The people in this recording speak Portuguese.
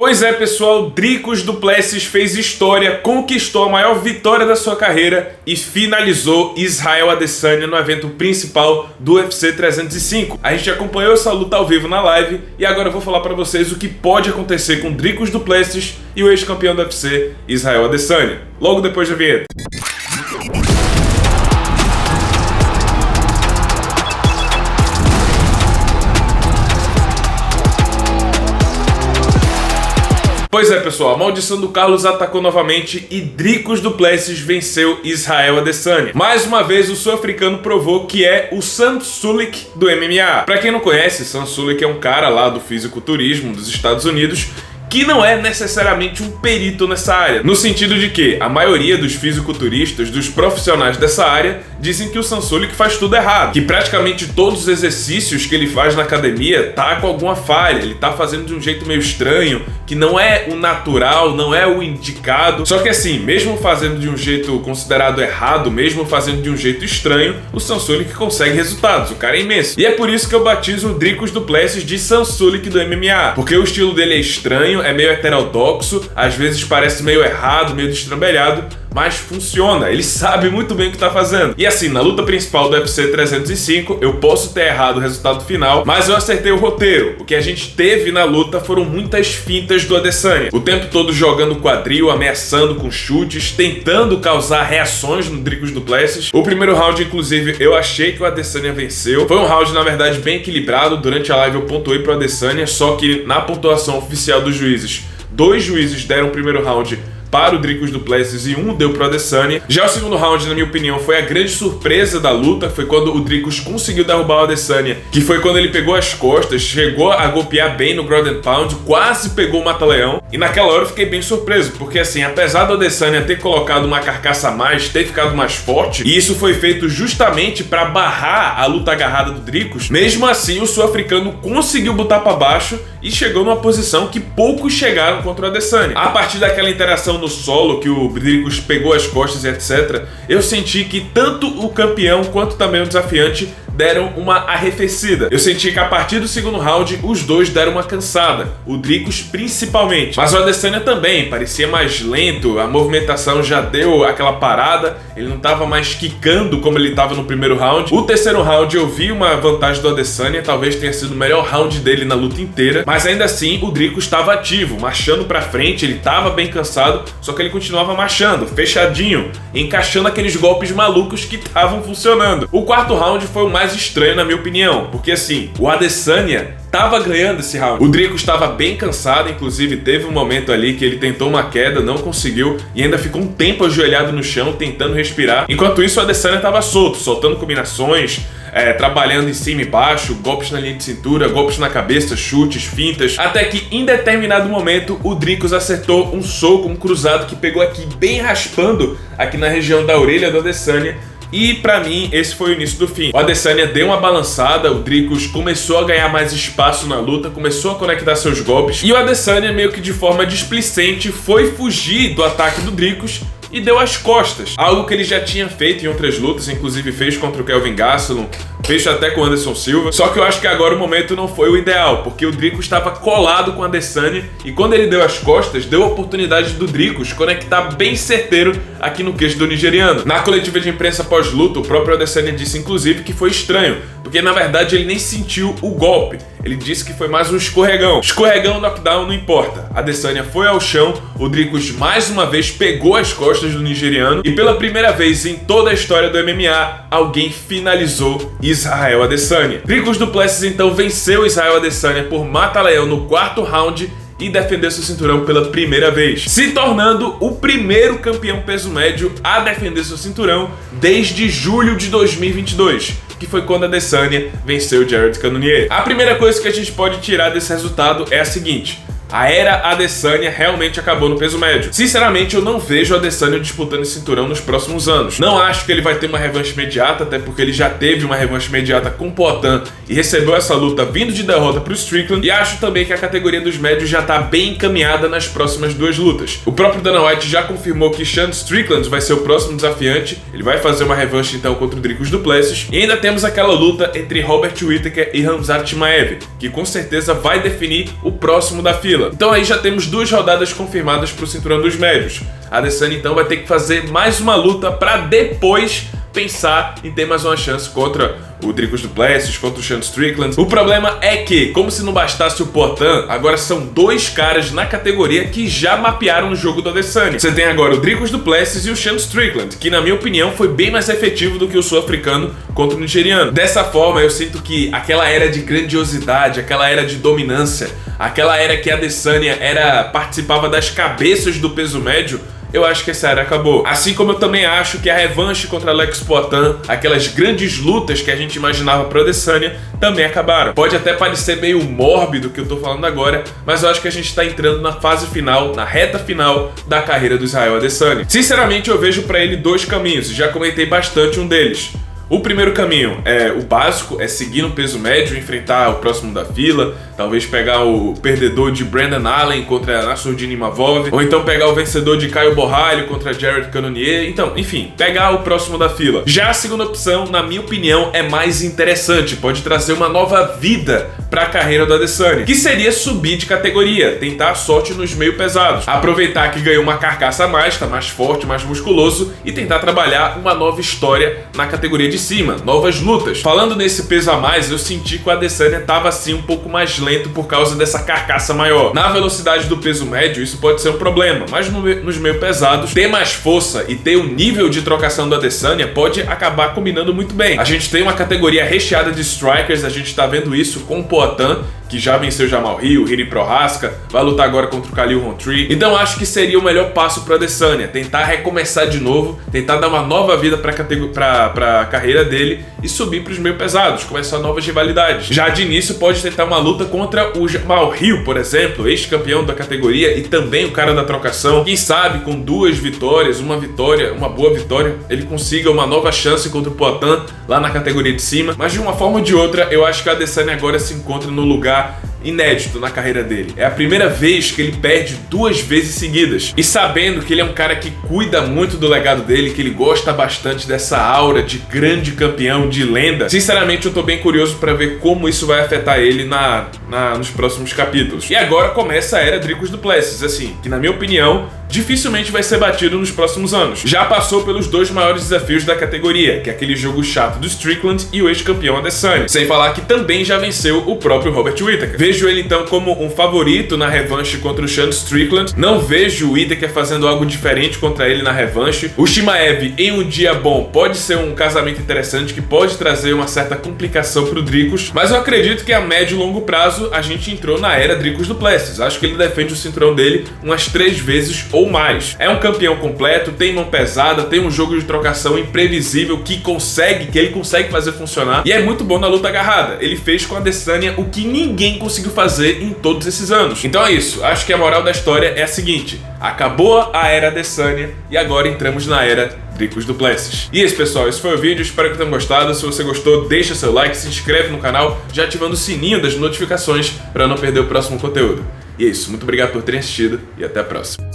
Pois é, pessoal, Dricus du Plessis fez história, conquistou a maior vitória da sua carreira e finalizou Israel Adesanya no evento principal do UFC 305. A gente acompanhou essa luta ao vivo na live e agora eu vou falar pra vocês o que pode acontecer com Dricus du Plessis e o ex-campeão do UFC, Israel Adesanya, logo depois da vinheta. Pois é, pessoal, a maldição do Carlos atacou novamente e Dricus du Plessis venceu Israel Adesanya. Mais uma vez, o sul-africano provou que é o Sam Sulek do MMA. Pra quem não conhece, Sam Sulek é um cara lá do fisiculturismo dos Estados Unidos que não é necessariamente um perito nessa área, no sentido de que a maioria dos fisiculturistas, dos profissionais dessa área, dizem que o Sam Sulek faz tudo errado, que praticamente todos os exercícios que ele faz na academia tá com alguma falha, ele tá fazendo de um jeito meio estranho, que não é o natural, não é o indicado. Só que assim, mesmo fazendo de um jeito considerado errado, mesmo fazendo de um jeito estranho, o Sam Sulek consegue resultados, o cara é imenso. E é por isso que eu batizo o Dricus du Plessis de Sam Sulek do MMA, porque o estilo dele é estranho, é meio heterodoxo, às vezes parece meio errado, meio destrambelhado, mas funciona, ele sabe muito bem o que tá fazendo. E assim, na luta principal do UFC 305, eu posso ter errado o resultado final, mas eu acertei o roteiro. O que a gente teve na luta foram muitas fintas do Adesanya, o tempo todo jogando quadril, ameaçando com chutes, tentando causar reações no Dricus du Plessis. O primeiro round, inclusive, eu achei que o Adesanya venceu. Foi um round, na verdade, bem equilibrado. Durante a live eu pontuei pro Adesanya, só que na pontuação oficial dos juízes, 2 juízes deram o primeiro round para o Dricus du Plessis e 1 deu pro Adesanya. Já o segundo round, na minha opinião, foi a grande surpresa da luta. Foi quando o Dricus conseguiu derrubar o Adesanya, que foi quando ele pegou as costas, chegou a golpear bem no ground and pound, quase pegou o mata-leão. E naquela hora eu fiquei bem surpreso, porque assim, apesar do Adesanya ter colocado uma carcaça a mais, ter ficado mais forte, e isso foi feito justamente para barrar a luta agarrada do Dricus, mesmo assim o sul-africano conseguiu botar para baixo e chegou numa posição que poucos chegaram contra o Adesanya. A partir daquela interação no solo, que o Dricus pegou as costas e etc., eu senti que tanto o campeão quanto também o desafiante deram uma arrefecida. Eu senti que a partir do segundo round, os dois deram uma cansada, o Dricus principalmente. Mas o Adesanya também parecia mais lento, a movimentação já deu aquela parada, ele não estava mais quicando como ele estava no primeiro round. O terceiro round eu vi uma vantagem do Adesanya, talvez tenha sido o melhor round dele na luta inteira, mas ainda assim o Dricus estava ativo, marchando pra frente, ele estava bem cansado, só que ele continuava marchando, fechadinho, encaixando aqueles golpes malucos que estavam funcionando. O quarto round foi o mais estranho, na minha opinião, porque assim, o Adesanya tava ganhando esse round. O Dricus estava bem cansado, inclusive teve um momento ali que ele tentou uma queda, não conseguiu e ainda ficou um tempo ajoelhado no chão tentando respirar. Enquanto isso, o Adesanya estava solto, soltando combinações, trabalhando em cima e baixo, golpes na linha de cintura, golpes na cabeça, chutes, fintas, até que em determinado momento o Dricus acertou um soco, um cruzado que pegou aqui bem raspando aqui na região da orelha do Adesanya. E pra mim, esse foi o início do fim. O Adesanya deu uma balançada, o Dricus começou a ganhar mais espaço na luta, começou a conectar seus golpes, e o Adesanya, meio que de forma displicente, foi fugir do ataque do Dricus e deu as costas. Algo que ele já tinha feito em outras lutas, inclusive fez contra o Kelvin Gastelum, fez até com o Anderson Silva. Só que eu acho que agora o momento não foi o ideal, porque o Dricus estava colado com o Adesanya e quando ele deu as costas, deu a oportunidade do Dricus conectar bem certeiro aqui no queixo do nigeriano. Na coletiva de imprensa pós-luta, o próprio Adesanya disse inclusive que foi estranho, porque na verdade ele nem sentiu o golpe. Ele disse que foi mais um escorregão. Escorregão, knockdown, não importa. Adesanya foi ao chão, o Dricus mais uma vez pegou as costas do nigeriano e pela primeira vez em toda a história do MMA, alguém finalizou Israel Adesanya. Dricus du Plessis então venceu Israel Adesanya por mata-leão no quarto round e defendeu seu cinturão pela primeira vez, se tornando o primeiro campeão peso médio a defender seu cinturão desde julho de 2022, que foi quando Adesanya venceu Jared Cannonier. A primeira coisa que a gente pode tirar desse resultado é a seguinte: a era Adesanya realmente acabou no peso médio. Sinceramente, eu não vejo o Adesanya disputando esse cinturão nos próximos anos. Não acho que ele vai ter uma revanche imediata, até porque ele já teve uma revanche imediata com o Poatan e recebeu essa luta vindo de derrota pro Strickland. E acho também que a categoria dos médios já tá bem encaminhada nas próximas 2 lutas. O próprio Dana White já confirmou que Sean Strickland vai ser o próximo desafiante. Ele vai fazer uma revanche então contra o Dricus du Plessis. E ainda temos aquela luta entre Robert Whittaker e Khamzat Chimaev, que com certeza vai definir o próximo da fila. fila. Então aí já temos 2 rodadas confirmadas pro cinturão dos médios. A Adesanya então vai ter que fazer mais uma luta pra depois pensar em ter mais uma chance contra o Dricus du Plessis, contra o Sean Strickland. O problema é que, como se não bastasse o Poatan, agora são 2 caras na categoria que já mapearam o jogo do Adesanya. Você tem agora o Dricus du Plessis e o Sean Strickland, que na minha opinião foi bem mais efetivo do que o sul-africano contra o nigeriano. Dessa forma, eu sinto que aquela era de grandiosidade, aquela era de dominância, aquela era que a Adesanya participava das cabeças do peso médio, eu acho que essa era acabou. Assim como eu também acho que a revanche contra Alex Poatan, aquelas grandes lutas que a gente imaginava pro Adesanya, também acabaram. Pode até parecer meio mórbido o que eu tô falando agora, mas eu acho que a gente tá entrando na fase final, na reta final da carreira do Israel Adesanya. Sinceramente, eu vejo pra ele 2 caminhos, e já comentei bastante um deles. O primeiro caminho é o básico, é seguir no peso médio, enfrentar o próximo da fila, talvez pegar o perdedor de Brandon Allen contra Nassourdine Imavov, ou então pegar o vencedor de Caio Borralho contra Jared Cannonier, então, enfim, pegar o próximo da fila. Já a segunda opção, na minha opinião, é mais interessante, pode trazer uma nova vida para a carreira do Adesanya, que seria subir de categoria, tentar a sorte nos meio pesados, aproveitar que ganhou uma carcaça a mais, tá mais forte, mais musculoso, e tentar trabalhar uma nova história na categoria de cima, novas lutas. Falando nesse peso a mais, eu senti que o Adesanya tava assim um pouco mais lento por causa dessa carcaça maior. Na velocidade do peso médio, isso pode ser um problema, mas nos meio pesados, ter mais força e ter o nível de trocação do Adesanya pode acabar combinando muito bem. A gente tem uma categoria recheada de strikers, a gente tá vendo isso com o Poatan, que já venceu Jamal Hill, Riri Prohaska, vai lutar agora contra o Khalil Rountree. Então acho que seria o melhor passo para Adesanya, tentar recomeçar de novo, tentar dar uma nova vida para a carreira dele e subir para os meio pesados, começar novas rivalidades. Já de início pode tentar uma luta contra o Jamal Hill, por exemplo, ex-campeão da categoria e também o cara da trocação. Quem sabe com 2 vitórias, uma boa vitória, ele consiga uma nova chance contra o Poatan lá na categoria de cima. Mas de uma forma ou de outra, eu acho que a Adesanya agora se encontra no lugar inédito na carreira dele. É a primeira vez que ele perde 2 vezes seguidas. E sabendo que ele é um cara que cuida muito do legado dele, que ele gosta bastante dessa aura de grande campeão, de lenda, sinceramente eu tô bem curioso pra ver como isso vai afetar ele nos próximos capítulos. E agora começa a era Dricus du Plessis, assim, que na minha opinião dificilmente vai ser batido nos próximos anos. Já passou pelos 2 maiores desafios da categoria, que é aquele jogo chato do Strickland e o ex-campeão Adesanya. Sem falar que também já venceu o próprio Robert Whittaker. Vejo ele então como um favorito na revanche contra o Sean Strickland. Não vejo o Whittaker fazendo algo diferente contra ele na revanche. O Chimaev em um dia bom pode ser um casamento interessante que pode trazer uma certa complicação pro Dricus, mas eu acredito que a médio e longo prazo a gente entrou na era Dricus du Plessis. Acho que ele defende o cinturão dele umas 3 vezes ou mais. É um campeão completo, tem mão pesada, tem um jogo de trocação imprevisível que ele consegue fazer funcionar e é muito bom na luta agarrada. Ele fez com a Adesanya o que ninguém conseguiu fazer em todos esses anos. Então é isso, acho que a moral da história é a seguinte: acabou a era Adesanya e agora entramos na era Dricus du Plessis. E é isso, pessoal, esse foi o vídeo, espero que tenham gostado. Se você gostou, deixa seu like, se inscreve no canal, já ativando o sininho das notificações para não perder o próximo conteúdo. E é isso, muito obrigado por terem assistido e até a próxima.